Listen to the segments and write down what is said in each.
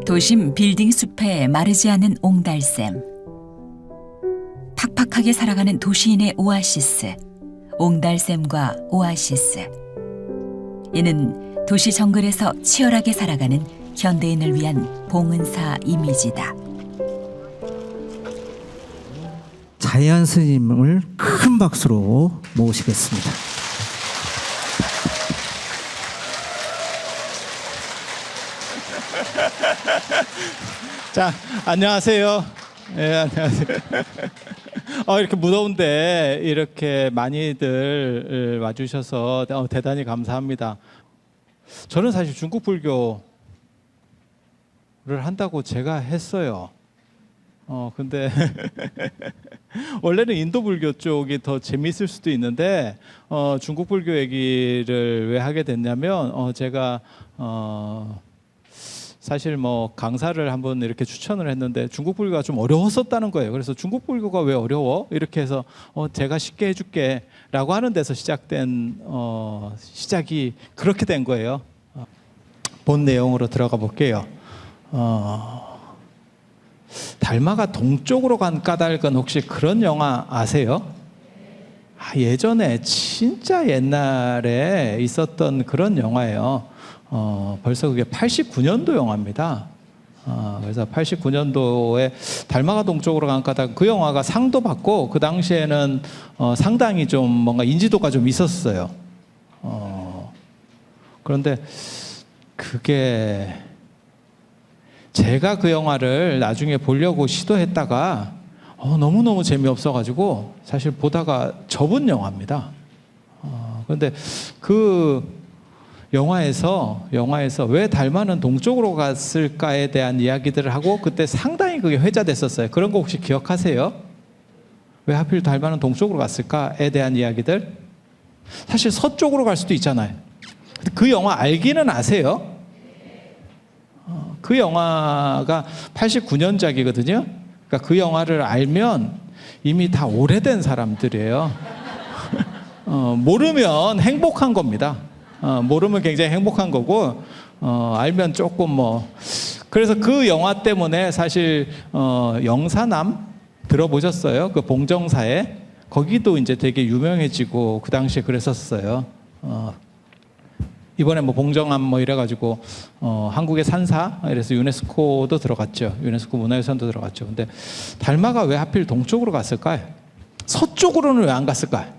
도심 빌딩 숲에 마르지 않은 옹달샘. 팍팍하게 살아가는 도시인의 오아시스, 옹달샘과 오아시스. 이는 도시 정글에서 치열하게 살아가는 현대인을 위한 봉은사 이미지다. 자연 스님을 큰 박수로 모시겠습니다. 자, 안녕하세요. 네, 안녕하세요. 이렇게 무더운데 이렇게 많이들 와주셔서 대단히 감사합니다. 저는 사실 중국 불교를 한다고 제가 했어요. 근데 원래는 인도 불교 쪽이 더 재미있을 수도 있는데 중국 불교 얘기를 왜 하게 됐냐면 제가 사실 뭐 강사를 한번 이렇게 추천을 했는데 중국 불교가 좀 어려웠었다는 거예요. 그래서 중국 불교가 왜 어려워? 이렇게 해서 제가 쉽게 해줄게 라고 하는 데서 시작된 시작이 그렇게 된 거예요. 본 내용으로 들어가 볼게요. 달마가 동쪽으로 간 까닭은 혹시 그런 영화 아세요? 예전에 진짜 옛날에 있었던 그런 영화예요. 벌써 그게 89년도 영화입니다. 그래서 89년도에 달마가 동쪽으로 간 까닭, 그 영화가 상도 받고 그 당시에는 상당히 좀 뭔가 인지도가 좀 있었어요. 그런데 그게 제가 그 영화를 나중에 보려고 시도했다가 너무너무 재미없어가지고 사실 보다가 접은 영화입니다. 그런데 그 영화에서 왜 달마는 동쪽으로 갔을까에 대한 이야기들을 하고 그때 상당히 그게 회자됐었어요. 그런 거 혹시 기억하세요? 왜 하필 달마는 동쪽으로 갔을까에 대한 이야기들? 사실 서쪽으로 갈 수도 있잖아요. 그 영화 알기는 아세요? 그 영화가 89년작이거든요. 그러니까 그 영화를 알면 이미 다 오래된 사람들이에요. 모르면 행복한 겁니다. 모르면 굉장히 행복한 거고 알면 조금 그래서 그 영화 때문에 사실 영사남 들어보셨어요? 그 봉정사에 거기도 이제 되게 유명해지고 그 당시에 그랬었어요. 이번에 봉정암 이래가지고 한국의 산사 이래서 유네스코도 들어갔죠. 유네스코 문화유산도 들어갔죠. 근데 달마가 왜 하필 동쪽으로 갔을까요? 서쪽으로는 왜 안 갔을까요?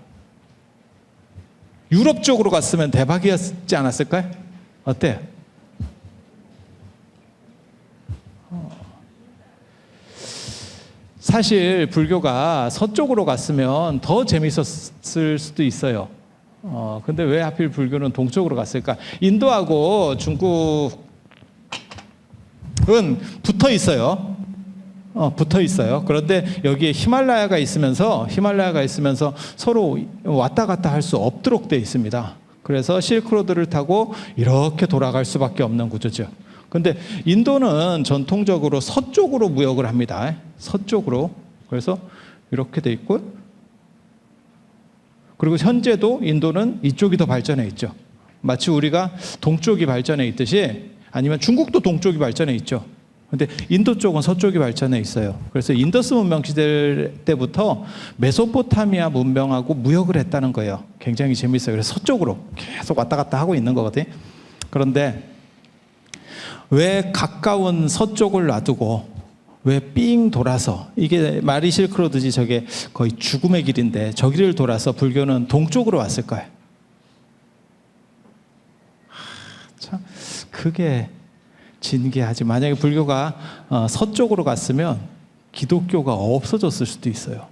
유럽 쪽으로 갔으면 대박이었지 않았을까요? 어때요? 사실 불교가 서쪽으로 갔으면 더 재밌었을 수도 있어요. 근데 왜 하필 불교는 동쪽으로 갔을까? 인도하고 중국은 붙어 있어요. 붙어 있어요. 그런데 여기에 히말라야가 있으면서 서로 왔다 갔다 할 수 없도록 돼 있습니다. 그래서 실크로드를 타고 이렇게 돌아갈 수밖에 없는 구조죠. 근데 인도는 전통적으로 서쪽으로 무역을 합니다. 서쪽으로. 그래서 이렇게 돼 있고, 그리고 현재도 인도는 이쪽이 더 발전해 있죠. 마치 우리가 동쪽이 발전해 있듯이, 아니면 중국도 동쪽이 발전해 있죠. 근데 인도 쪽은 서쪽이 발전해 있어요. 그래서 인더스 문명 시대 때부터 메소포타미아 문명하고 무역을 했다는 거예요. 굉장히 재밌어요. 그래서 서쪽으로 계속 왔다 갔다 하고 있는 거거든요. 그런데 왜 가까운 서쪽을 놔두고 왜 삥 돌아서, 이게 말이 실크로드지 저게 거의 죽음의 길인데 저기를 돌아서 불교는 동쪽으로 왔을까요? 참 그게 진기하지. 만약에 불교가 서쪽으로 갔으면 기독교가 없어졌을 수도 있어요.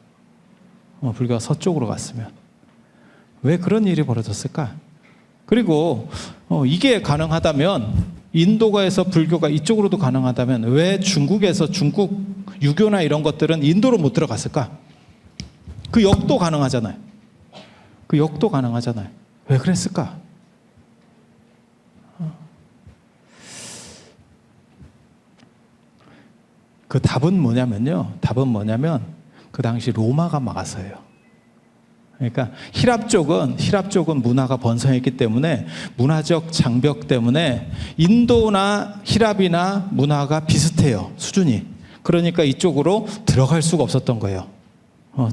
불교가 서쪽으로 갔으면. 왜 그런 일이 벌어졌을까? 그리고 이게 가능하다면, 인도가에서 불교가 이쪽으로도 가능하다면 왜 중국에서 중국 유교나 이런 것들은 인도로 못 들어갔을까? 그 역도 가능하잖아요. 왜 그랬을까? 그 답은 뭐냐면 그 당시 로마가 막았어요. 그러니까 히랍 쪽은 문화가 번성했기 때문에 문화적 장벽 때문에 인도나 히랍이나 문화가 비슷해요. 수준이. 그러니까 이쪽으로 들어갈 수가 없었던 거예요.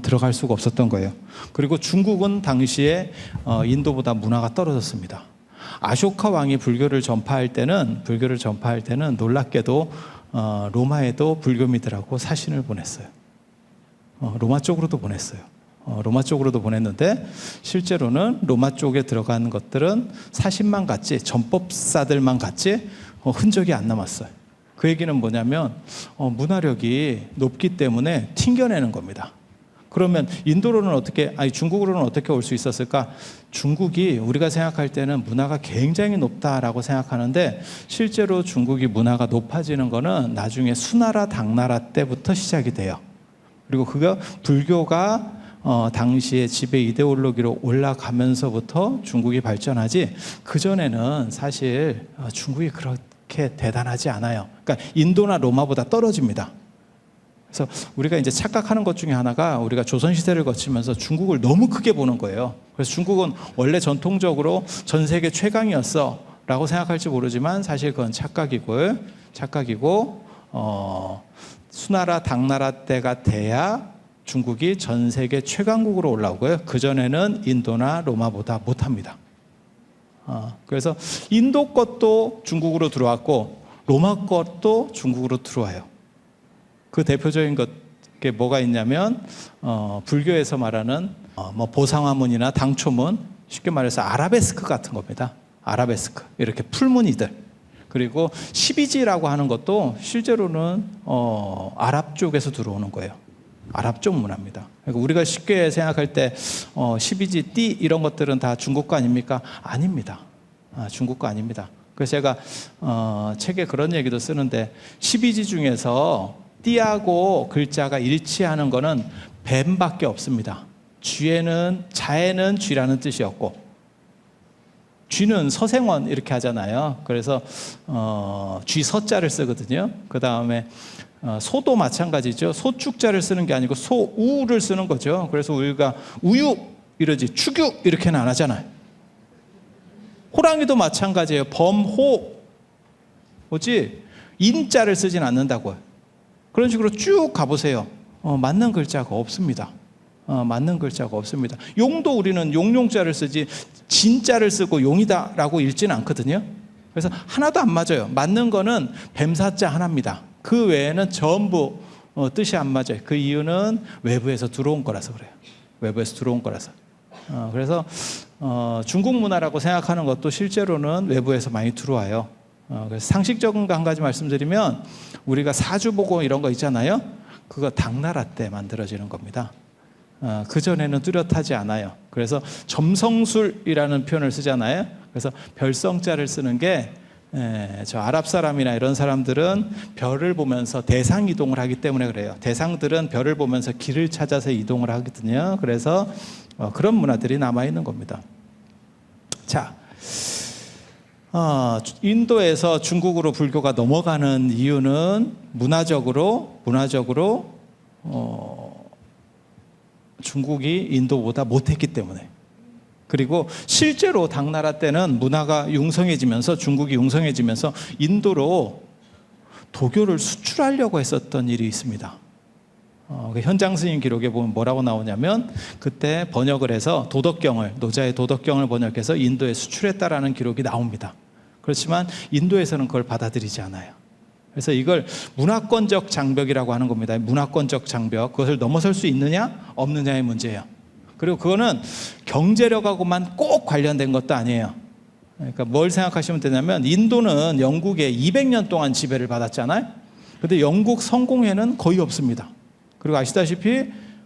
들어갈 수가 없었던 거예요. 그리고 중국은 당시에 인도보다 문화가 떨어졌습니다. 아쇼카 왕이 불교를 전파할 때는 놀랍게도 로마에도 불교민들하고 사신을 보냈어요. 로마 쪽으로도 보냈어요. 로마 쪽으로도 보냈는데 실제로는 로마 쪽에 들어간 것들은 사신만 갔지 전법사들만 갔지 흔적이 안 남았어요. 그 얘기는 뭐냐면 문화력이 높기 때문에 튕겨내는 겁니다. 그러면 중국으로는 어떻게 올 수 있었을까? 중국이 우리가 생각할 때는 문화가 굉장히 높다라고 생각하는데 실제로 중국이 문화가 높아지는 거는 나중에 수나라 당나라 때부터 시작이 돼요. 그리고 불교가 당시에 지배 이데올로기로 올라가면서부터 중국이 발전하지 그전에는 사실 중국이 그렇게 대단하지 않아요. 그러니까 인도나 로마보다 떨어집니다. 그래서 우리가 이제 착각하는 것 중에 하나가 우리가 조선시대를 거치면서 중국을 너무 크게 보는 거예요. 그래서 중국은 원래 전통적으로 전 세계 최강이었어 라고 생각할지 모르지만 사실 그건 착각이고 수나라 당나라 때가 돼야 중국이 전 세계 최강국으로 올라오고요. 그전에는 인도나 로마보다 못합니다. 그래서 인도 것도 중국으로 들어왔고 로마 것도 중국으로 들어와요. 그 대표적인 게 뭐가 있냐면 불교에서 말하는 보상화문이나 당초문, 쉽게 말해서 아라베스크 같은 겁니다. 아라베스크 이렇게 풀무늬들. 그리고 12지라고 하는 것도 실제로는 아랍 쪽에서 들어오는 거예요. 아랍 쪽 문화입니다. 그러니까 우리가 쉽게 생각할 때 12지, 띠 이런 것들은 다 중국 거 아닙니까? 아닙니다. 중국 거 아닙니다. 그래서 제가 책에 그런 얘기도 쓰는데 12지 중에서 띠하고 글자가 일치하는 거는 뱀밖에 없습니다. 자에는 쥐라는 뜻이었고 쥐는 서생원 이렇게 하잖아요. 그래서 쥐 서자를 쓰거든요. 그 다음에 소도 마찬가지죠. 소축자를 쓰는 게 아니고 소우를 쓰는 거죠. 그래서 우리가 우유 이러지 축유 이렇게는 안 하잖아요. 호랑이도 마찬가지예요. 범호 뭐지 인자를 쓰진 않는다고요. 그런 식으로 쭉 가보세요. 맞는 글자가 없습니다. 맞는 글자가 없습니다. 용도 우리는 용자를 쓰지 진자를 쓰고 용이다라고 읽지는 않거든요. 그래서 하나도 안 맞아요. 맞는 거는 뱀사자 하나입니다. 그 외에는 전부 뜻이 안 맞아요. 그 이유는 외부에서 들어온 거라서 그래요. 외부에서 들어온 거라서. 그래서 중국 문화라고 생각하는 것도 실제로는 외부에서 많이 들어와요. 그래서 상식적인 거 한 가지 말씀드리면 우리가 사주보고 이런 거 있잖아요. 그거 당나라 때 만들어지는 겁니다. 그전에는 뚜렷하지 않아요. 그래서 점성술이라는 표현을 쓰잖아요. 그래서 별성자를 쓰는 게 저 아랍 사람이나 이런 사람들은 별을 보면서 대상 이동을 하기 때문에 그래요. 대상들은 별을 보면서 길을 찾아서 이동을 하거든요. 그래서 그런 문화들이 남아있는 겁니다. 자, 인도에서 중국으로 불교가 넘어가는 이유는 문화적으로 중국이 인도보다 못했기 때문에, 그리고 실제로 당나라 때는 문화가 융성해지면서 중국이 융성해지면서 인도로 도교를 수출하려고 했었던 일이 있습니다. 현장 스님 기록에 보면 뭐라고 나오냐면 그때 번역을 해서 노자의 도덕경을 번역해서 인도에 수출했다라는 기록이 나옵니다. 그렇지만 인도에서는 그걸 받아들이지 않아요. 그래서 이걸 문화권적 장벽이라고 하는 겁니다. 문화권적 장벽, 그것을 넘어설 수 있느냐 없느냐의 문제예요. 그리고 그거는 경제력하고만 꼭 관련된 것도 아니에요. 그러니까 뭘 생각하시면 되냐면 인도는 영국에 200년 동안 지배를 받았잖아요. 근데 영국 성공회는 거의 없습니다. 그리고 아시다시피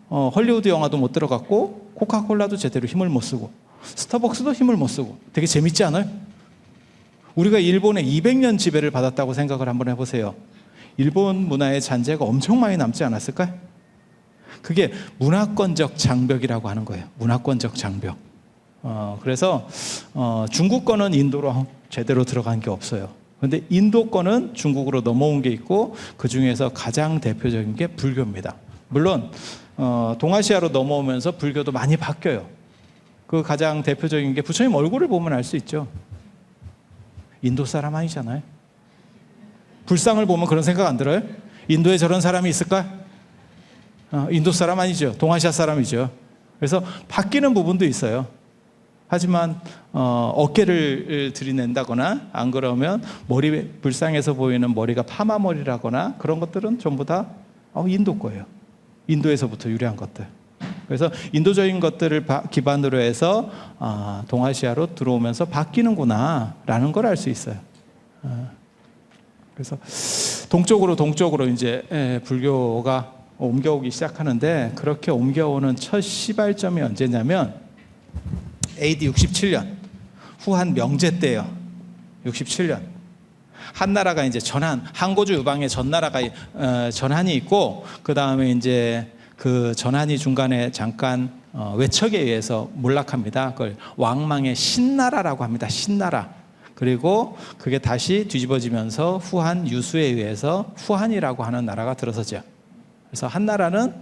헐리우드 영화도 못 들어갔고 코카콜라도 제대로 힘을 못 쓰고 스타벅스도 힘을 못 쓰고 되게 재밌지 않아요? 우리가 일본에 200년 지배를 받았다고 생각을 한번 해보세요. 일본 문화의 잔재가 엄청 많이 남지 않았을까요? 그게 문화권적 장벽이라고 하는 거예요. 문화권적 장벽. 그래서 중국 거는 인도로 제대로 들어간 게 없어요. 그런데 인도 거는 중국으로 넘어온 게 있고 그 중에서 가장 대표적인 게 불교입니다. 물론 동아시아로 넘어오면서 불교도 많이 바뀌어요. 그 가장 대표적인 게 부처님 얼굴을 보면 알 수 있죠. 인도 사람 아니잖아요. 불상을 보면 그런 생각 안 들어요? 인도에 저런 사람이 있을까? 인도 사람 아니죠. 동아시아 사람이죠. 그래서 바뀌는 부분도 있어요. 하지만 어깨를 들이낸다거나 안 그러면 머리 불상에서 보이는 머리가 파마 머리라거나 그런 것들은 전부 다 인도 거예요. 인도에서부터 유래한 것들. 그래서 인도적인 것들을 기반으로 해서 동아시아로 들어오면서 바뀌는구나라는 걸 알 수 있어요. 그래서 동쪽으로 이제 불교가 옮겨오기 시작하는데 그렇게 옮겨오는 첫 시발점이 언제냐면 AD 67년 후한 명제 때예요. 67년 한나라가 이제 전한 항고주 유방에 전나라가 전한이 있고 그 다음에 이제 그 전한이 중간에 잠깐 외척에 의해서 몰락합니다. 그걸 왕망의 신나라라고 합니다. 신나라. 그리고 그게 다시 뒤집어지면서 후한 유수에 의해서 후한이라고 하는 나라가 들어서죠. 그래서 한나라는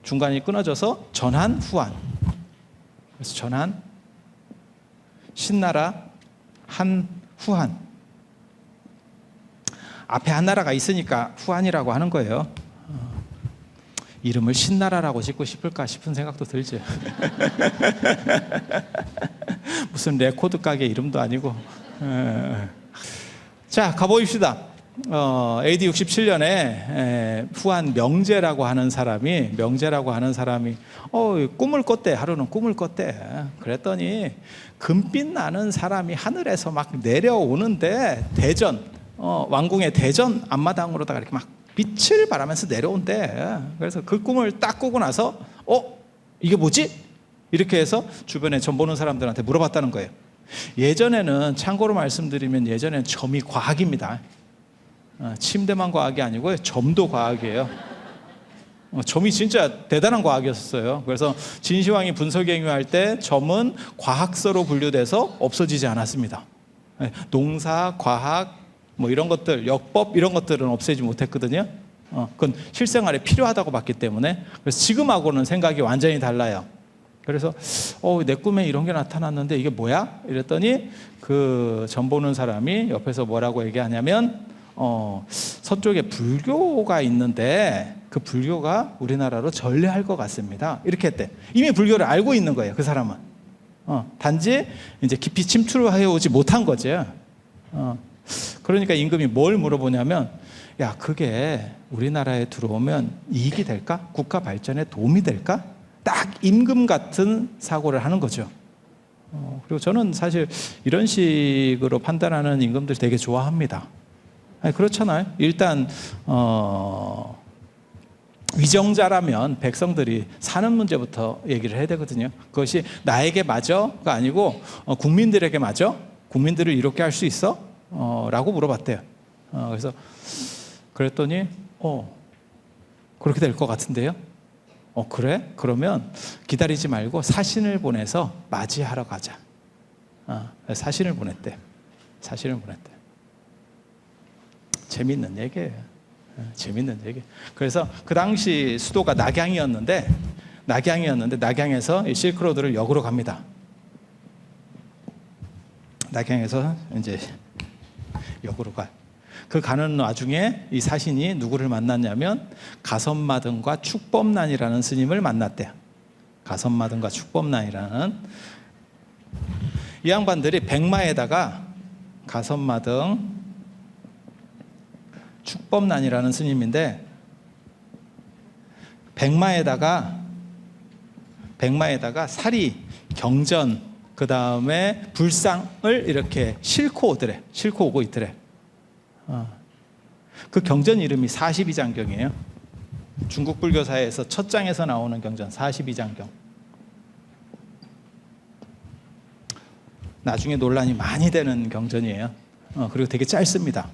중간이 끊어져서 전한 후한. 그래서 전한 신나라 한 후한. 앞에 한나라가 있으니까 후한이라고 하는 거예요. 이름을 신나라라고 짓고 싶을까 싶은 생각도 들죠. 무슨 레코드 가게 이름도 아니고. 자, 가보십시다. AD 67년에 후한 명제라고 하는 사람이 꿈을 꿨대. 하루는 꿈을 꿨대. 그랬더니 금빛 나는 사람이 하늘에서 막 내려오는데 대전 왕궁의 대전 앞마당으로다가 이렇게 막 빛을 발하면서 내려온대. 그래서 그 꿈을 딱 꾸고 나서 이게 뭐지? 이렇게 해서 주변에 점 보는 사람들한테 물어봤다는 거예요. 예전에는 참고로 말씀드리면 예전에는 점이 과학입니다. 침대만 과학이 아니고요. 점도 과학이에요. 점이 진짜 대단한 과학이었어요. 그래서 진시황이 분석행위할 때 점은 과학서로 분류돼서 없어지지 않았습니다. 농사, 과학, 뭐 이런 것들, 역법 이런 것들은 없애지 못했거든요. 그건 실생활에 필요하다고 봤기 때문에. 그래서 지금하고는 생각이 완전히 달라요. 그래서 내 꿈에 이런 게 나타났는데 이게 뭐야? 이랬더니 그 점 보는 사람이 옆에서 뭐라고 얘기하냐면 서쪽에 불교가 있는데 그 불교가 우리나라로 전래할 것 같습니다. 이렇게 했대. 이미 불교를 알고 있는 거예요. 그 사람은. 단지 이제 깊이 침투를 해오지 못한 거죠. 그러니까 임금이 뭘 물어보냐면 야, 그게 우리나라에 들어오면 이익이 될까? 국가 발전에 도움이 될까? 딱 임금 같은 사고를 하는 거죠. 그리고 저는 사실 이런 식으로 판단하는 임금들 되게 좋아합니다. 아니, 그렇잖아요. 일단 위정자라면 백성들이 사는 문제부터 얘기를 해야 되거든요. 그것이 나에게 맞아가 아니고 국민들에게 맞아? 국민들을 이렇게 할 수 있어? 라고 물어봤대요. 그래서 그랬더니 그렇게 될 것 같은데요. 그래? 그러면 기다리지 말고 사신을 보내서 맞이하러 가자. 사신을 보냈대. 재밌는 얘기예요. 재밌는 얘기. 그래서 그 당시 수도가 낙양이었는데 낙양에서 실크로드를 역으로 갑니다. 낙양에서 이제 역으로 가요. 그 가는 와중에 이 사신이 누구를 만났냐면 가섭마등과 축법난이라는 스님을 만났대요. 가섭마등과 축법난이라는 이 양반들이 백마에다가 가섭마등 축법난이라는 스님인데 백마에다가 사리, 경전, 그 다음에 불상을 이렇게 싣고 오고 있더래. 그 경전 이름이 42장경이에요. 중국 불교사에서 첫 장에서 나오는 경전 42장경. 나중에 논란이 많이 되는 경전이에요. 그리고 되게 짧습니다.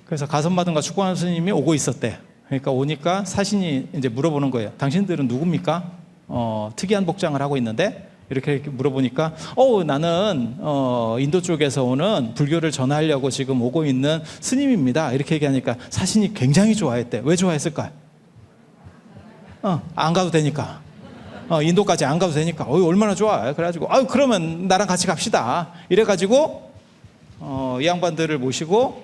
그래서 가섭마등과 축법난 스님이 오고 있었대. 그러니까 오니까 사신이 이제 물어보는 거예요. 당신들은 누굽니까? 특이한 복장을 하고 있는데 이렇게 물어보니까 나는 인도 쪽에서 오는 불교를 전하려고 지금 오고 있는 스님입니다. 이렇게 얘기하니까 사신이 굉장히 좋아했대. 왜 좋아했을까요? 안 가도 되니까. 인도까지 안 가도 되니까. 얼마나 좋아. 그래가지고 그러면 나랑 같이 갑시다. 이래가지고 이 양반들을 모시고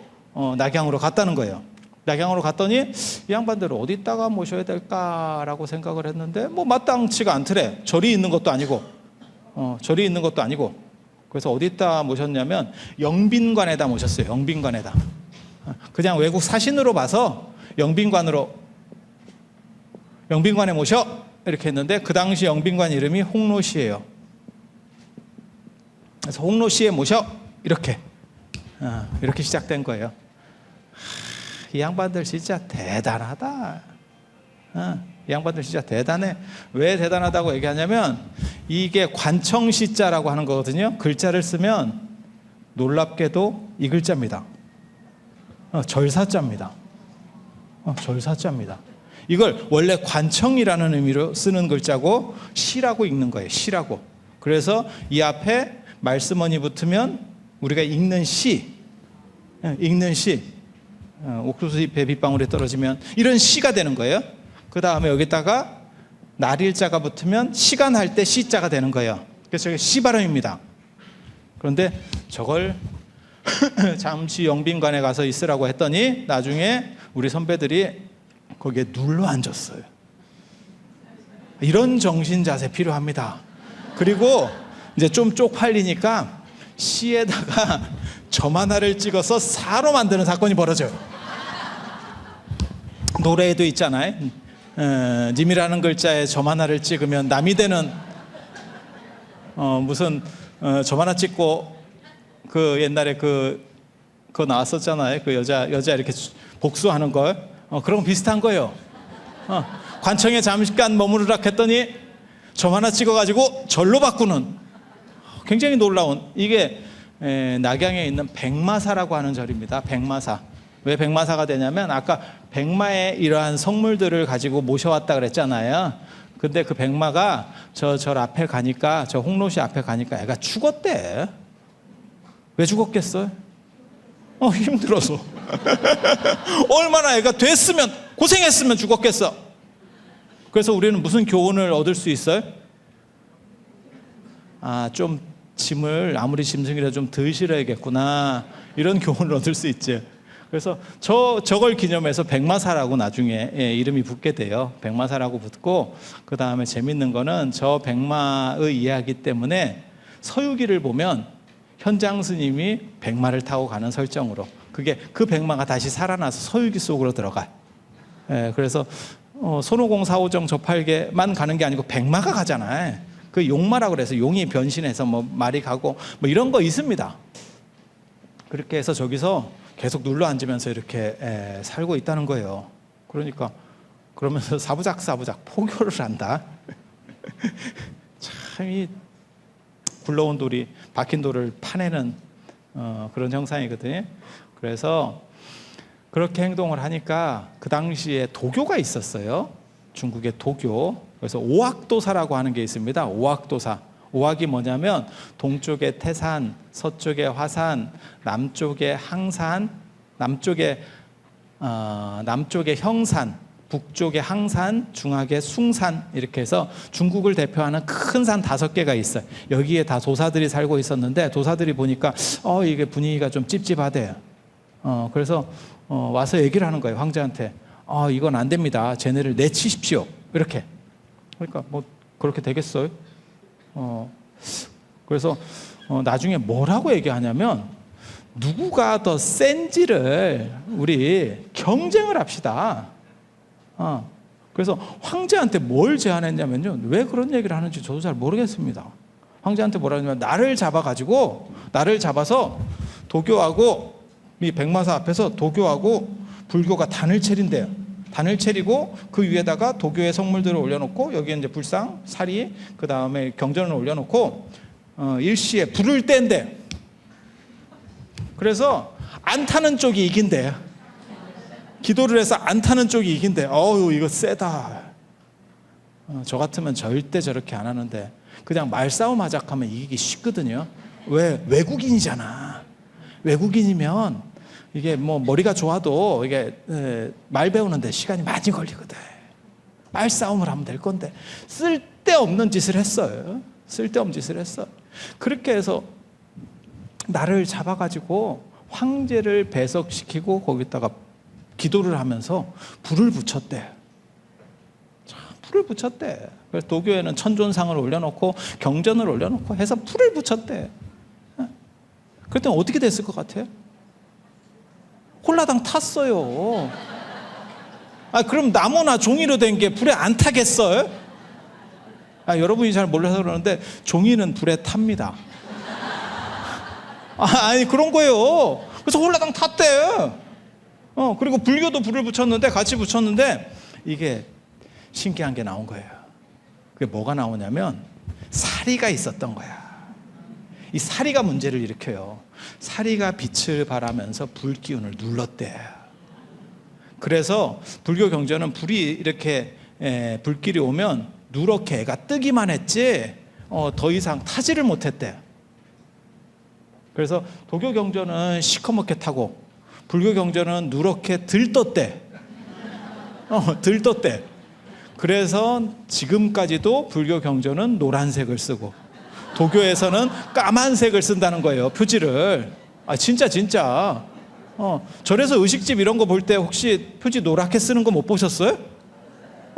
낙양으로 갔다는 거예요. 낙양으로 갔더니 이 양반들을 어디다가 모셔야 될까라고 생각을 했는데 뭐 마땅치가 않더래. 절이 있는 것도 아니고 그래서 어디다 모셨냐면 영빈관에다 모셨어요. 영빈관에다. 그냥 외국 사신으로 봐서 영빈관에 모셔 이렇게 했는데 그 당시 영빈관 이름이 홍로시예요. 그래서 홍로시에 모셔 이렇게 시작된 거예요. 이 양반들 진짜 대단하다. 이 양반들 진짜 대단해. 왜 대단하다고 얘기하냐면 이게 관청시자라고 하는 거거든요. 글자를 쓰면 놀랍게도 이 글자입니다. 절사자입니다. 절사자입니다. 이걸 원래 관청이라는 의미로 쓰는 글자고 시라고 읽는 거예요. 시라고. 그래서 이 앞에 말씀원이 붙으면 우리가 읽는 시, 옥수수 잎에 빗방울이 떨어지면 이런 시가 되는 거예요. 그 다음에 여기다가 날일자가 붙으면 시간할 때 시자가 되는 거예요. 그래서 저게 시 발음입니다. 그런데 저걸 잠시 영빈관에 가서 있으라고 했더니 나중에 우리 선배들이 거기에 눌러 앉았어요. 이런 정신 자세 필요합니다. 그리고 이제 좀 쪽팔리니까 시에다가 점 하나를 찍어서 사로 만드는 사건이 벌어져요. 노래에도 있잖아요. 님이라는 글자에 점 하나를 찍으면 남이 되는 무슨 점 하나 찍고 그 옛날에 그거 나왔었잖아요. 그 여자 이렇게 복수하는 걸. 그런 거 비슷한 거예요. 관청에 잠깐 머무르라 했더니 점 하나 찍어가지고 절로 바꾸는 굉장히 놀라운 이게 낙양에 있는 백마사라고 하는 절입니다. 백마사. 왜 백마사가 되냐면 아까 백마의 이러한 성물들을 가지고 모셔왔다 그랬잖아요. 근데 그 백마가 저 절 앞에 가니까 저 홍로시 앞에 가니까 애가 죽었대. 왜 죽었겠어요? 힘들어서. 얼마나 애가 됐으면 고생했으면 죽었겠어. 그래서 우리는 무슨 교훈을 얻을 수 있어요? 좀 짐을 아무리 짐승이라도 좀 덜 실어야겠구나 이런 교훈을 얻을 수 있죠. 그래서 저걸 기념해서 백마사라고 나중에 이름이 붙게 돼요. 백마사라고 붙고 그 다음에 재밌는 거는 저 백마의 이야기 때문에 서유기를 보면 현장 스님이 백마를 타고 가는 설정으로 그게 그 백마가 다시 살아나서 서유기 속으로 들어가. 그래서 손오공 사오정 저팔계만 가는 게 아니고 백마가 가잖아요. 그 용마라고 그래서 용이 변신해서 뭐 말이 가고 뭐 이런 거 있습니다. 그렇게 해서 저기서 계속 눌러 앉으면서 이렇게 살고 있다는 거예요. 그러니까 그러면서 사부작 포교를 한다. 참 이 굴러온 돌이 박힌 돌을 파내는 그런 형상이거든요. 그래서 그렇게 행동을 하니까 그 당시에 도교가 있었어요. 중국의 도교. 그래서 오학도사라고 하는 게 있습니다. 오학도사. 오학이 뭐냐면 동쪽에 태산, 서쪽에 화산, 남쪽에 항산, 남쪽에 형산, 북쪽에 항산, 중앙에 숭산 이렇게 해서 중국을 대표하는 큰 산 5개가 있어요. 여기에 다 도사들이 살고 있었는데 도사들이 보니까 이게 분위기가 좀 찝찝하대요. 그래서 와서 얘기를 하는 거예요. 황제한테. 이건 안 됩니다. 쟤네를 내치십시오. 이렇게. 그러니까 뭐 그렇게 되겠어요? 그래서 나중에 뭐라고 얘기하냐면 누구가 더 센지를 우리 경쟁을 합시다. 그래서 황제한테 뭘 제안했냐면요. 왜 그런 얘기를 하는지 저도 잘 모르겠습니다. 황제한테 뭐라 하냐면 나를 잡아서 도교하고 이 백마사 앞에서 도교하고 불교가 단을 차린대요. 단을 차리고 그 위에다가 도교의 성물들을 올려놓고 여기에 이제 불상, 사리, 그 다음에 경전을 올려놓고 일시에 불을 뗀대. 그래서 안 타는 쪽이 이긴대. 기도를 해서 안 타는 쪽이 이긴대. 이거 세다. 저 같으면 절대 저렇게 안 하는데 그냥 말싸움 하자 하면 이기기 쉽거든요. 왜? 외국인이잖아. 외국인이면 이게 뭐 머리가 좋아도 이게 말 배우는데 시간이 많이 걸리거든. 말싸움을 하면 될 건데 쓸데없는 짓을 했어요. 쓸데없는 짓을 했어. 그렇게 해서 나를 잡아가지고 황제를 배석시키고 거기다가 기도를 하면서 불을 붙였대. 참, 불을 붙였대. 그래서 도교에는 천존상을 올려놓고 경전을 올려놓고 해서 불을 붙였대. 그랬더니 어떻게 됐을 것 같아요? 홀라당 탔어요. 그럼 나무나 종이로 된 게 불에 안 타겠어요? 여러분이 잘 몰라서 그러는데 종이는 불에 탑니다. 아니 그런 거예요. 그래서 홀라당 탔대. 그리고 불교도 불을 붙였는데 같이 붙였는데 이게 신기한 게 나온 거예요. 그게 뭐가 나오냐면 사리가 있었던 거야. 이 사리가 문제를 일으켜요. 사리가 빛을 발하면서 불 기운을 눌렀대. 그래서 불교 경전은 불이 이렇게 불길이 오면 누렇게 애가 뜨기만 했지 더 이상 타지를 못했대. 그래서 도교 경전은 시커멓게 타고 불교 경전은 누렇게 들떴대. 들떴대. 그래서 지금까지도 불교 경전은 노란색을 쓰고 도교에서는 까만색을 쓴다는 거예요. 표지를. 진짜. 절에서 의식집 이런 거 볼 때 혹시 표지 노랗게 쓰는 거 못 보셨어요?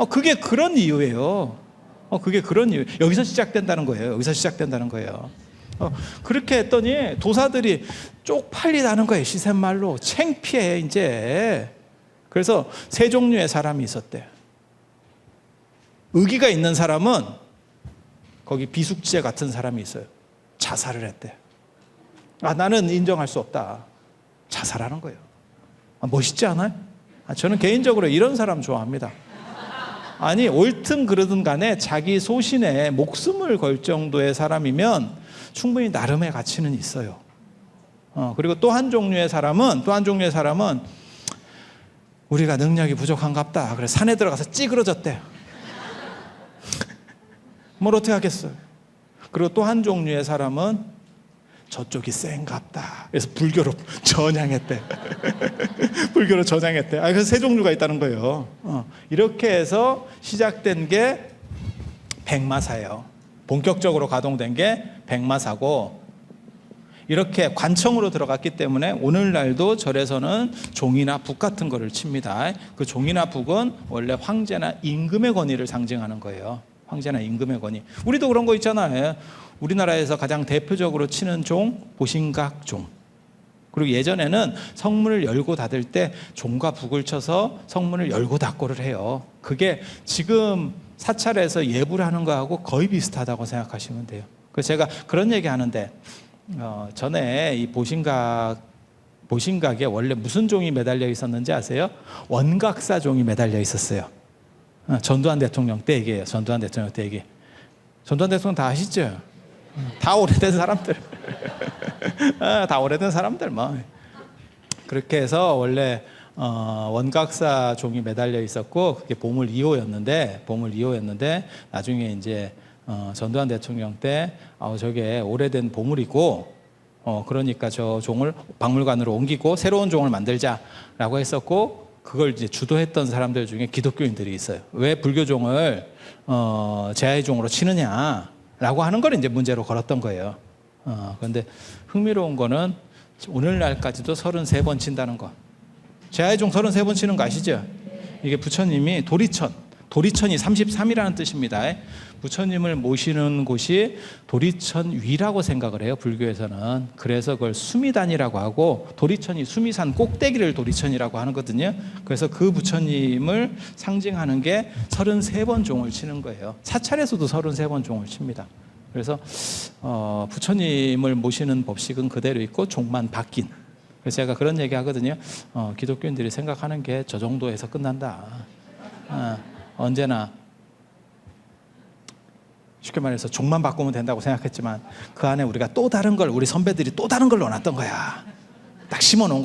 그게 그런 이유예요. 그게 그런 이유. 여기서 시작된다는 거예요. 여기서 시작된다는 거예요. 그렇게 했더니 도사들이 쪽팔리다는 거예요. 시샘말로. 창피해 이제. 그래서 세 종류의 사람이 있었대. 의기가 있는 사람은 거기 비숙제 같은 사람이 있어요. 자살을 했대. 나는 인정할 수 없다. 자살하는 거예요. 멋있지 않아요? 저는 개인적으로 이런 사람 좋아합니다. 옳든 그르든 간에 자기 소신에 목숨을 걸 정도의 사람이면 충분히 나름의 가치는 있어요. 그리고 또 한 종류의 사람은 우리가 능력이 부족한갑다. 그래서 산에 들어가서 찌그러졌대. 뭘 어떻게 하겠어요? 그리고 또 한 종류의 사람은 저쪽이 센갑다. 그래서 불교로 전향했대. 불교로 전향했대. 그래서 세 종류가 있다는 거예요. 이렇게 해서 시작된 게 백마사예요. 본격적으로 가동된 게 백마사고, 이렇게 관청으로 들어갔기 때문에 오늘날도 절에서는 종이나 북 같은 거를 칩니다. 그 종이나 북은 원래 황제나 임금의 권위를 상징하는 거예요. 황제나 임금의 권위. 우리도 그런 거 있잖아요. 우리나라에서 가장 대표적으로 치는 종, 보신각종. 그리고 예전에는 성문을 열고 닫을 때 종과 북을 쳐서 성문을 열고 닫고를 해요. 그게 지금 사찰에서 예불을 하는 거하고 거의 비슷하다고 생각하시면 돼요. 그래서 제가 그런 얘기 하는데, 전에 이 보신각에 원래 무슨 종이 매달려 있었는지 아세요? 원각사 종이 매달려 있었어요. 전두환 대통령 때 얘기예요. 전두환 대통령 때 얘기. 전두환 대통령 다 아시죠? 다 오래된 사람들. 다 오래된 사람들 뭐. 그렇게 해서 원래 원각사 종이 매달려 있었고 그게 보물 2호였는데 나중에 이제 전두환 대통령 때 저게 오래된 보물이고 그러니까 저 종을 박물관으로 옮기고 새로운 종을 만들자라고 했었고, 그걸 이제 주도했던 사람들 중에 기독교인들이 있어요. 왜 불교 종을 제하의 종으로 치느냐라고 하는 걸 이제 문제로 걸었던 거예요. 그런데 흥미로운 거는 오늘날까지도 33번 친다는 거. 제하의 종 33번 치는 거 아시죠? 이게 부처님이 도리천이 33이라는 뜻입니다. 부처님을 모시는 곳이 도리천 위라고 생각을 해요, 불교에서는. 그래서 그걸 수미단이라고 하고, 도리천이 수미산 꼭대기를 도리천이라고 하거든요. 그래서 그 부처님을 상징하는 게 33번 종을 치는 거예요. 사찰에서도 33번 종을 칩니다. 그래서 부처님을 모시는 법식은 그대로 있고 종만 바뀐. 그래서 제가 그런 얘기 하거든요. 기독교인들이 생각하는 게 저 정도에서 끝난다. 언제나 쉽게 말해서 종만 바꾸면 된다고 생각했지만 그 안에 우리가 또 다른 걸, 우리 선배들이 또 다른 걸 원했던 거야. 딱 심어놓은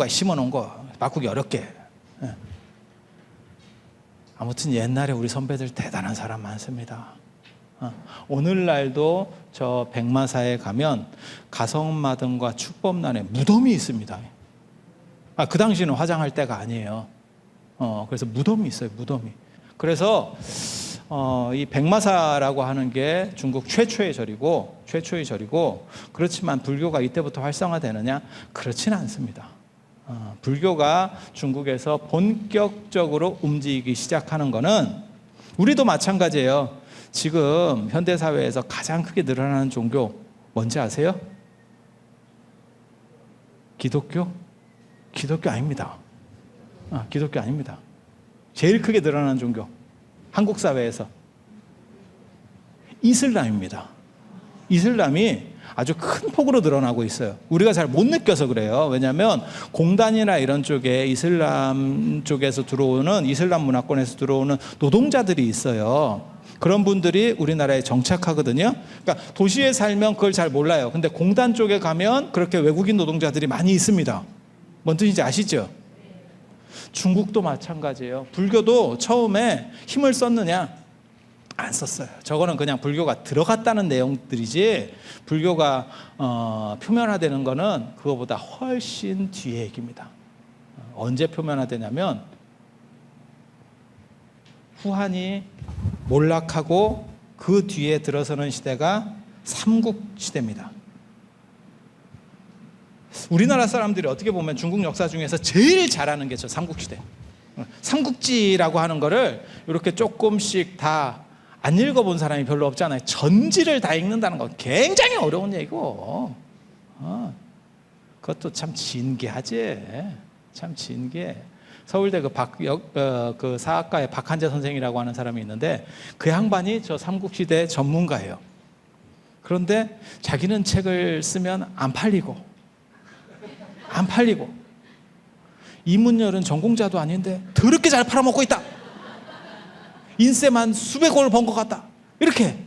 거 바꾸기 어렵게. 아무튼 옛날에 우리 선배들 대단한 사람 많습니다. 오늘날도 저 백마사에 가면 가성마등과 축법란에 무덤이 있습니다. 그 당시는 화장할 때가 아니에요. 그래서 무덤이 있어요, 무덤이. 그래서 이 백마사라고 하는 게 중국 최초의 절이고 그렇지만 불교가 이때부터 활성화되느냐? 그렇지는 않습니다. 불교가 중국에서 본격적으로 움직이기 시작하는 거는 우리도 마찬가지예요. 지금 현대사회에서 가장 크게 늘어나는 종교 뭔지 아세요? 기독교? 기독교 아닙니다. 기독교 아닙니다. 제일 크게 늘어나는 종교 한국 사회에서 이슬람입니다. 이슬람이 아주 큰 폭으로 늘어나고 있어요. 우리가 잘 못 느껴서 그래요. 왜냐하면 공단이나 이런 쪽에 이슬람 쪽에서 들어오는 이슬람 문화권에서 들어오는 노동자들이 있어요. 그런 분들이 우리나라에 정착하거든요. 그러니까 도시에 살면 그걸 잘 몰라요. 근데 공단 쪽에 가면 그렇게 외국인 노동자들이 많이 있습니다. 뭔 뜻인지 아시죠? 중국도 마찬가지예요. 불교도 처음에 힘을 썼느냐? 안 썼어요. 저거는 그냥 불교가 들어갔다는 내용들이지 불교가 표면화되는 거는 그거보다 훨씬 뒤의 얘기입니다. 언제 표면화되냐면 후한이 몰락하고 그 뒤에 들어서는 시대가 삼국시대입니다. 우리나라 사람들이 어떻게 보면 중국 역사 중에서 제일 잘하는 게 저 삼국시대. 삼국지라고 하는 거를 이렇게 조금씩 다 안 읽어본 사람이 별로 없잖아요. 전지를 다 읽는다는 건 굉장히 어려운 얘기고 그것도 참 진기하지. 참 진기해. 서울대 그 사학과의 박한재 선생이라고 하는 사람이 있는데 그 양반이 저 삼국시대 전문가예요. 그런데 자기는 책을 쓰면 안 팔리고 이문열은 전공자도 아닌데 더럽게 잘 팔아먹고 있다. 인세만 수백억을 번 것 같다. 이렇게.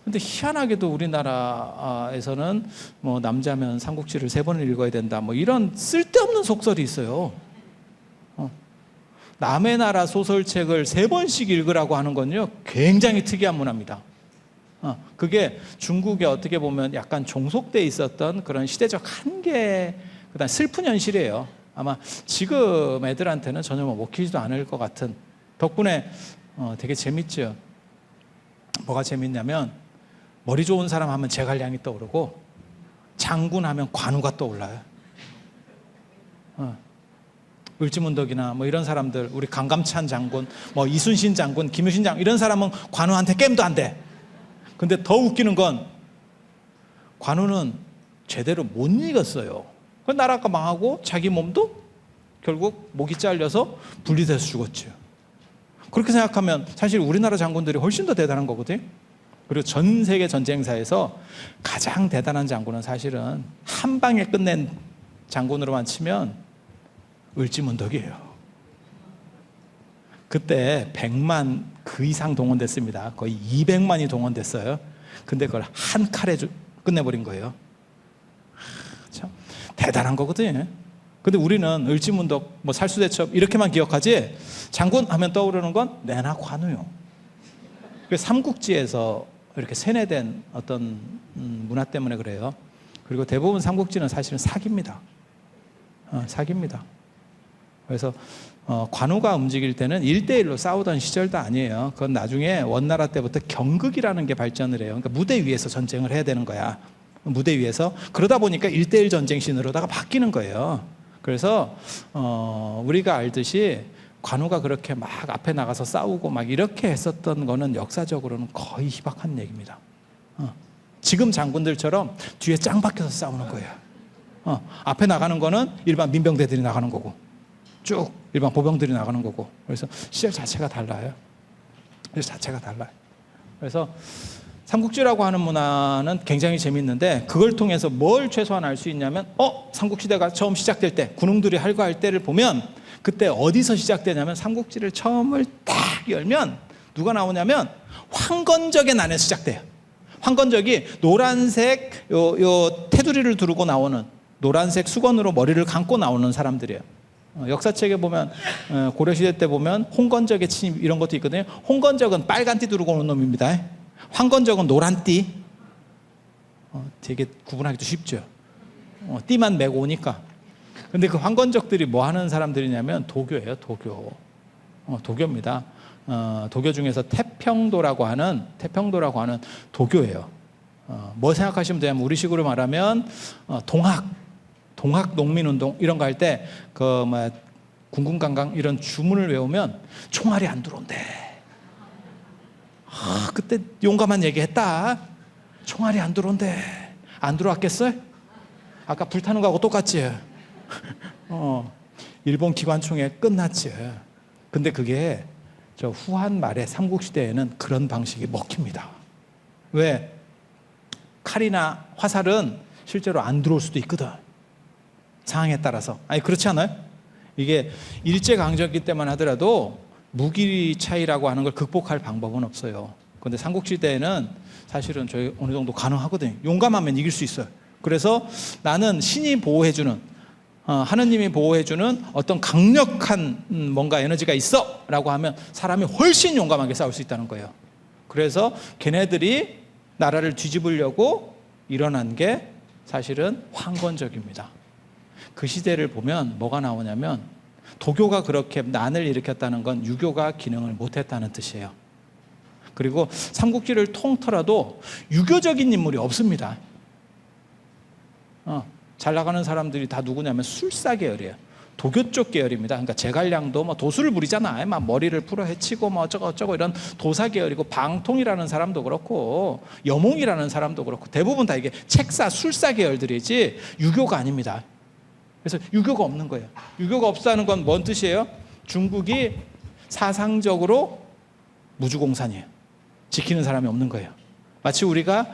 근데 희한하게도 우리나라에서는 뭐 남자면 삼국지를 3번을 읽어야 된다. 뭐 이런 쓸데없는 속설이 있어요. 남의 나라 소설책을 3번씩 읽으라고 하는 건요 굉장히 특이한 문화입니다. 그게 중국에 어떻게 보면 약간 종속돼 있었던 그런 시대적 한계, 그다음 슬픈 현실이에요. 아마 지금 애들한테는 전혀 먹히지도 않을 것 같은. 덕분에 되게 재밌죠. 뭐가 재밌냐면 머리 좋은 사람 하면 제갈량이 떠오르고 장군 하면 관우가 떠올라요. 을지문덕이나 뭐 이런 사람들, 우리 강감찬 장군, 뭐 이순신 장군, 김유신 장군 이런 사람은 관우한테 게임도 안 돼. 근데 더 웃기는 건 관우는 제대로 못 이겼어요. 그 나라가 망하고 자기 몸도 결국 목이 잘려서 분리돼서 죽었죠. 그렇게 생각하면 사실 우리나라 장군들이 훨씬 더 대단한 거거든요. 그리고 전 세계 전쟁사에서 가장 대단한 장군은 사실은 한 방에 끝낸 장군으로만 치면 을지문덕이에요. 그때 100만 그 이상 동원됐습니다. 거의 200만이 동원됐어요. 근데 그걸 한 칼에 끝내버린 거예요. 참 대단한 거거든요. 근데 우리는 을지문덕, 뭐 살수대첩 이렇게만 기억하지 장군 하면 떠오르는 건 내나 관우요. 삼국지에서 이렇게 세뇌된 어떤 문화 때문에 그래요. 그리고 대부분 삼국지는 사실은 사기입니다. 사기입니다. 그래서 관우가 움직일 때는 1대1로 싸우던 시절도 아니에요. 그건 나중에 원나라 때부터 경극이라는 게 발전을 해요. 그러니까 무대 위에서 전쟁을 해야 되는 거야. 무대 위에서. 그러다 보니까 1대1 전쟁신으로다가 바뀌는 거예요. 그래서 우리가 알듯이 관우가 그렇게 막 앞에 나가서 싸우고 막 이렇게 했었던 거는 역사적으로는 거의 희박한 얘기입니다. 지금 장군들처럼 뒤에 짱 박혀서 싸우는 거예요. 앞에 나가는 거는 일반 민병대들이 나가는 거고 쭉 일반 보병들이 나가는 거고. 그래서 시절 자체가 달라요. 그래서 삼국지라고 하는 문화는 굉장히 재밌는데 그걸 통해서 뭘 최소한 알 수 있냐면 삼국시대가 처음 시작될 때 군웅들이 활과할 때를 보면 그때 어디서 시작되냐면 삼국지를 처음을 딱 열면 누가 나오냐면 황건적의 난에서 시작돼요. 황건적이 노란색 요 테두리를 두르고 나오는 노란색 수건으로 머리를 감고 나오는 사람들이에요. 역사책에 보면 고려시대 때 보면 홍건적의 침입 이런 것도 있거든요. 홍건적은 빨간 띠 두르고 오는 놈입니다. 황건적은 노란 띠. 되게 구분하기도 쉽죠. 띠만 메고 오니까. 근데 그 황건적들이 뭐 하는 사람들이냐면 도교예요. 도교. 도교입니다. 도교 중에서 태평도라고 하는 도교예요. 뭐 생각하시면 되냐면 우리식으로 말하면 동학 농민운동 이런 거 할 때 군군강강 이런 주문을 외우면 총알이 안 들어온대. 그때 용감한 얘기했다. 총알이 안 들어온대. 안 들어왔겠어요? 아까 불타는 거하고 똑같지. 일본 기관총에 끝났지. 근데 그게 저 후한 말에 삼국시대에는 그런 방식이 먹힙니다. 왜? 칼이나 화살은 실제로 안 들어올 수도 있거든. 상황에 따라서. 아니 그렇지 않아요? 이게 일제강점기 때만 하더라도 무기 차이라고 하는 걸 극복할 방법은 없어요. 그런데 삼국시대에는 사실은 저희 어느 정도 가능하거든요. 용감하면 이길 수 있어요. 그래서 나는 신이 보호해주는 하느님이 보호해주는 어떤 강력한 뭔가 에너지가 있어 라고 하면 사람이 훨씬 용감하게 싸울 수 있다는 거예요. 그래서 걔네들이 나라를 뒤집으려고 일어난 게 사실은 황건적입니다. 그 시대를 보면 뭐가 나오냐면 도교가 그렇게 난을 일으켰다는 건 유교가 기능을 못했다는 뜻이에요. 그리고 삼국지를 통틀어도 유교적인 인물이 없습니다. 잘 나가는 사람들이 다 누구냐면 술사 계열이에요. 도교 쪽 계열입니다. 그러니까 제갈량도 뭐 도술을 부리잖아요. 막 머리를 풀어 헤치고 뭐 어쩌고 이런 도사 계열이고, 방통이라는 사람도 그렇고 여몽이라는 사람도 그렇고 대부분 다 이게 책사, 술사 계열들이지 유교가 아닙니다. 그래서 유교가 없는 거예요. 유교가 없다는 건 뭔 뜻이에요? 중국이 사상적으로 무주공산이에요. 지키는 사람이 없는 거예요. 마치 우리가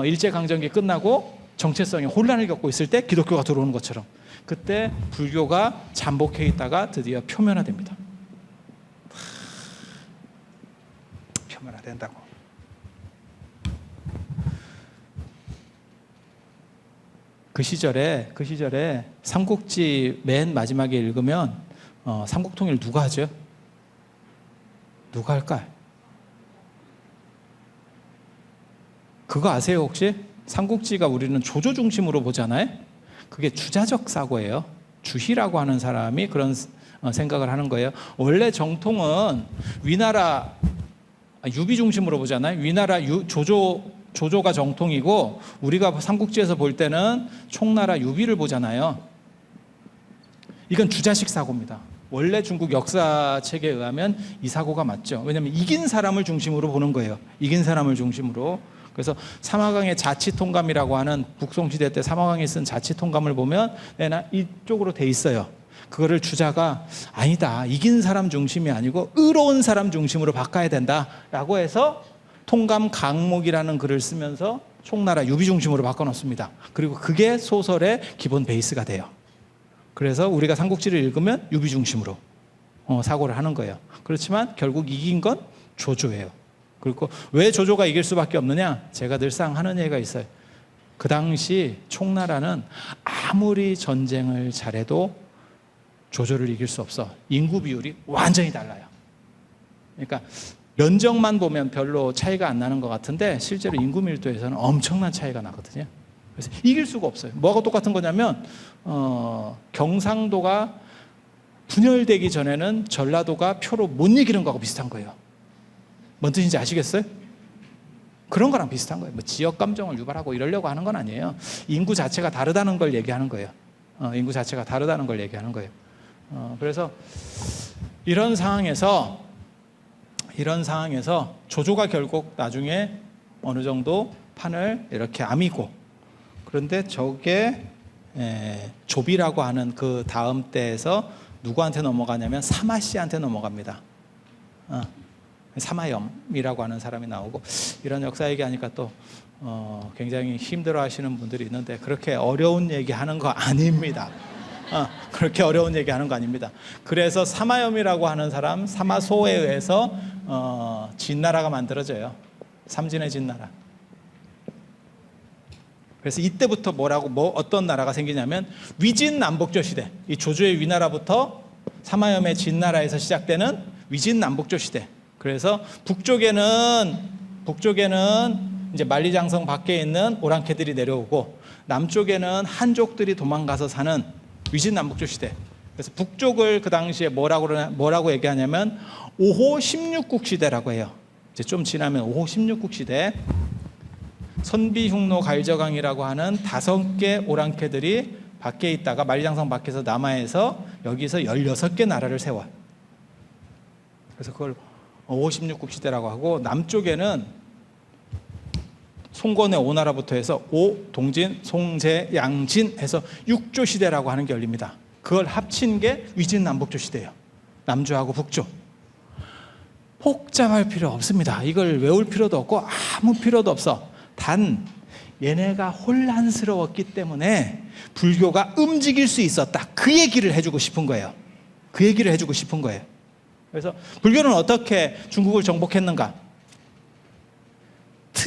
일제강점기 끝나고 정체성에 혼란을 겪고 있을 때 기독교가 들어오는 것처럼 그때 불교가 잠복해 있다가 드디어 표면화됩니다. 표면화된다고. 그 시절에 삼국지 맨 마지막에 읽으면 삼국통일 누가 하죠? 누가 할까요? 그거 아세요 혹시? 삼국지가 우리는 조조 중심으로 보잖아요. 그게 주자적 사고예요. 주희라고 하는 사람이 그런 생각을 하는 거예요. 원래 정통은 위나라 유비 중심으로 보잖아요. 위나라 조조가 정통이고 우리가 삼국지에서 볼 때는 총나라 유비를 보잖아요. 이건 주자식 사고입니다. 원래 중국 역사책에 의하면 이 사고가 맞죠. 왜냐하면 이긴 사람을 중심으로 보는 거예요. 이긴 사람을 중심으로. 그래서 사마강의 자치통감이라고 하는 북송시대 때 사마강이 쓴 자치통감을 보면 이쪽으로 돼 있어요. 그거를 주자가 아니다. 이긴 사람 중심이 아니고 의로운 사람 중심으로 바꿔야 된다라고 해서 통감 강목이라는 글을 쓰면서 총나라 유비 중심으로 바꿔놓습니다. 그리고 그게 소설의 기본 베이스가 돼요. 그래서 우리가 삼국지를 읽으면 유비 중심으로 사고를 하는 거예요. 그렇지만 결국 이긴 건 조조예요. 그리고 왜 조조가 이길 수밖에 없느냐? 제가 늘상 하는 얘기가 있어요. 그 당시 총나라는 아무리 전쟁을 잘해도 조조를 이길 수 없어. 인구 비율이 완전히 달라요. 그러니까 면적만 보면 별로 차이가 안 나는 것 같은데 실제로 인구 밀도에서는 엄청난 차이가 나거든요. 그래서 이길 수가 없어요. 뭐가 똑같은 거냐면 경상도가 분열되기 전에는 전라도가 표로 못 이기는 거하고 비슷한 거예요. 뭔 뜻인지 아시겠어요? 그런 거랑 비슷한 거예요. 뭐 지역 감정을 유발하고 이러려고 하는 건 아니에요. 인구 자체가 다르다는 걸 얘기하는 거예요. 인구 자체가 다르다는 걸 얘기하는 거예요. 그래서 이런 상황에서 조조가 결국 나중에 어느 정도 판을 이렇게 아미고, 그런데 저게 조비라고 하는 그 다음 때에서 누구한테 넘어가냐면 사마씨한테 넘어갑니다. 사마염이라고 하는 사람이 나오고, 이런 역사 얘기하니까 또 굉장히 힘들어하시는 분들이 있는데 그렇게 어려운 얘기하는 거 아닙니다. 그렇게 어려운 얘기하는 거 아닙니다. 그래서 사마염이라고 하는 사람, 사마소에 의해서 진나라가 만들어져요. 삼진의 진나라. 그래서 이때부터 어떤 나라가 생기냐면 위진남북조 시대. 이 조조의 위나라부터 사마염의 진나라에서 시작되는 위진남북조 시대. 그래서 북쪽에는 이제 만리장성 밖에 있는 오랑캐들이 내려오고, 남쪽에는 한족들이 도망가서 사는 위진남북조 시대. 그래서 북쪽을 그 당시에 뭐라고 얘기하냐면 5호 16국 시대라고 해요. 이제 좀 지나면 5호 16국 시대. 선비흉노 갈저강이라고 하는 5개 오랑캐들이 밖에 있다가 만리장성 밖에서 남하에서 여기서 16개 나라를 세워. 그래서 그걸 5호 16국 시대라고 하고, 남쪽에는 송건의 오나라부터 해서 오, 동진, 송제, 양진 해서 6조 시대라고 하는 게 열립니다. 그걸 합친 게 위진남북조 시대예요. 남조하고 북조. 복잡할 필요 없습니다. 이걸 외울 필요도 없고 아무 필요도 없어. 단 얘네가 혼란스러웠기 때문에 불교가 움직일 수 있었다. 그 얘기를 해주고 싶은 거예요. 그 얘기를 해주고 싶은 거예요. 그래서 불교는 어떻게 중국을 정복했는가?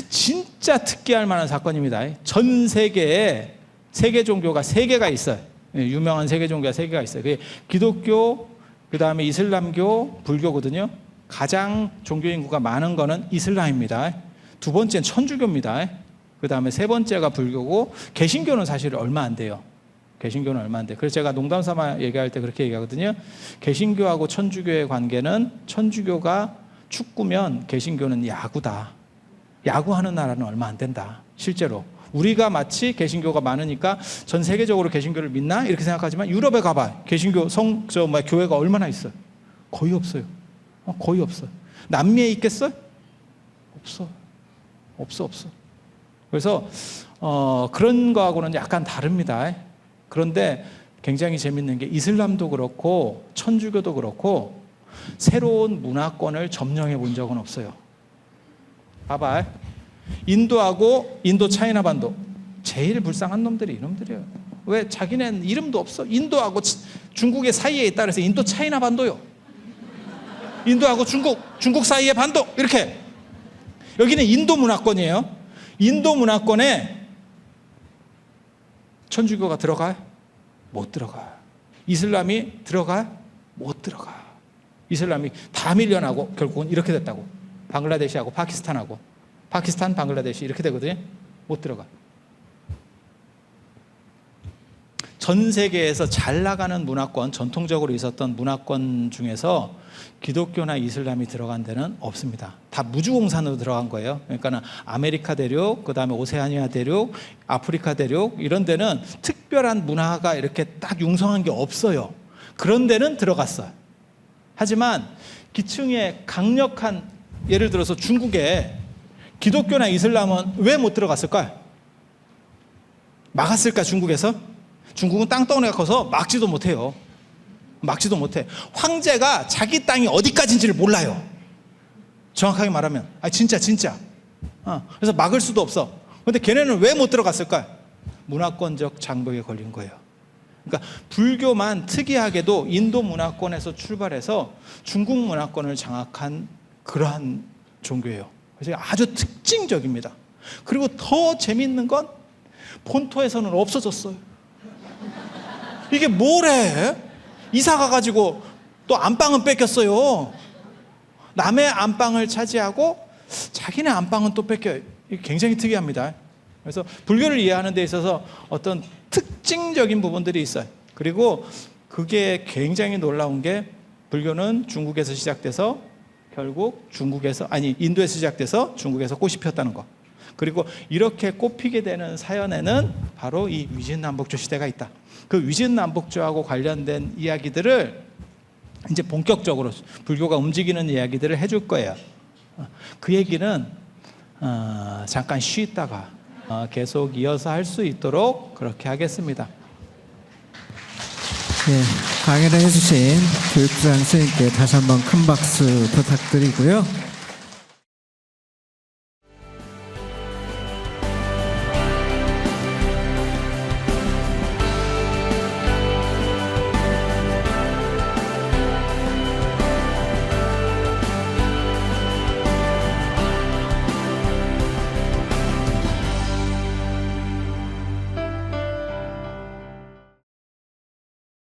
진짜 특기할 만한 사건입니다. 전 세계에 세계 종교가 3개가 있어요. 유명한 세계 종교가 3개가 있어요. 그게 기독교, 그 다음에 이슬람교, 불교거든요. 가장 종교 인구가 많은 거는 이슬람입니다. 2번째는 천주교입니다. 그 다음에 3번째가 불교고, 개신교는 사실 얼마 안 돼요. 개신교는 얼마 안 돼요. 그래서 제가 농담 삼아 얘기할 때 그렇게 얘기하거든요. 개신교하고 천주교의 관계는, 천주교가 축구면 개신교는 야구다. 야구하는 나라는 얼마 안 된다. 실제로 우리가 마치 개신교가 많으니까 전 세계적으로 개신교를 믿나 이렇게 생각하지만, 유럽에 가봐. 개신교 교회가 얼마나 있어요? 거의 없어요. 거의 없어요. 남미에 있겠어요? 없어. 그래서 그런 거하고는 약간 다릅니다. 그런데 굉장히 재밌는 게, 이슬람도 그렇고 천주교도 그렇고 새로운 문화권을 점령해 본 적은 없어요. 봐봐. 인도하고 인도 차이나 반도 제일 불쌍한 놈들이 이놈들이에요. 왜? 자기네는 이름도 없어. 인도하고 중국의 사이에 있다 그래서 인도 차이나 반도요. 인도하고 중국 사이의 반도, 이렇게. 여기는 인도 문화권이에요. 인도 문화권에 천주교가 들어가요? 못 들어가요. 이슬람이 들어가요? 못 들어가요. 이슬람이 다 밀려나고 결국은 이렇게 됐다고. 방글라데시하고 파키스탄하고, 파키스탄, 방글라데시 이렇게 되거든요. 못 들어가. 전 세계에서 잘 나가는 문화권, 전통적으로 있었던 문화권 중에서 기독교나 이슬람이 들어간 데는 없습니다. 다 무주공산으로 들어간 거예요. 그러니까 아메리카 대륙, 그 다음에 오세아니아 대륙, 아프리카 대륙, 이런 데는 특별한 문화가 이렇게 딱 융성한 게 없어요. 그런 데는 들어갔어요. 하지만 기층에 강력한, 예를 들어서 중국에 기독교나 이슬람은 왜 못 들어갔을까요? 막았을까? 중국에서? 중국은 땅덩어리가 커서 막지도 못해요. 막지도 못해. 황제가 자기 땅이 어디까지인지를 몰라요. 정확하게 말하면. 진짜. 그래서 막을 수도 없어. 그런데 걔네는 왜 못 들어갔을까요? 문화권적 장벽에 걸린 거예요. 그러니까 불교만 특이하게도 인도 문화권에서 출발해서 중국 문화권을 장악한 그러한 종교예요. 그래서 아주 특징적입니다. 그리고 더 재미있는 건 본토에서는 없어졌어요. 이게 뭐래? 이사 가가지고 또 안방은 뺏겼어요. 남의 안방을 차지하고 자기네 안방은 또 뺏겨요. 이게 굉장히 특이합니다. 그래서 불교를 이해하는 데 있어서 어떤 특징적인 부분들이 있어요. 그리고 그게 굉장히 놀라운 게, 불교는 중국에서 시작돼서 결국 인도에서 시작돼서 중국에서 꽃이 피었다는 거. 그리고 이렇게 꽃피게 되는 사연에는 바로 이 위진남북조 시대가 있다. 그 위진남북조하고 관련된 이야기들을 이제 본격적으로 불교가 움직이는 이야기들을 해줄 거예요. 그 얘기는 잠깐 쉬다가 계속 이어서 할 수 있도록 그렇게 하겠습니다. 네, 강연을 해주신 교육부장 선생님께 다시 한번 큰 박수 부탁드리고요.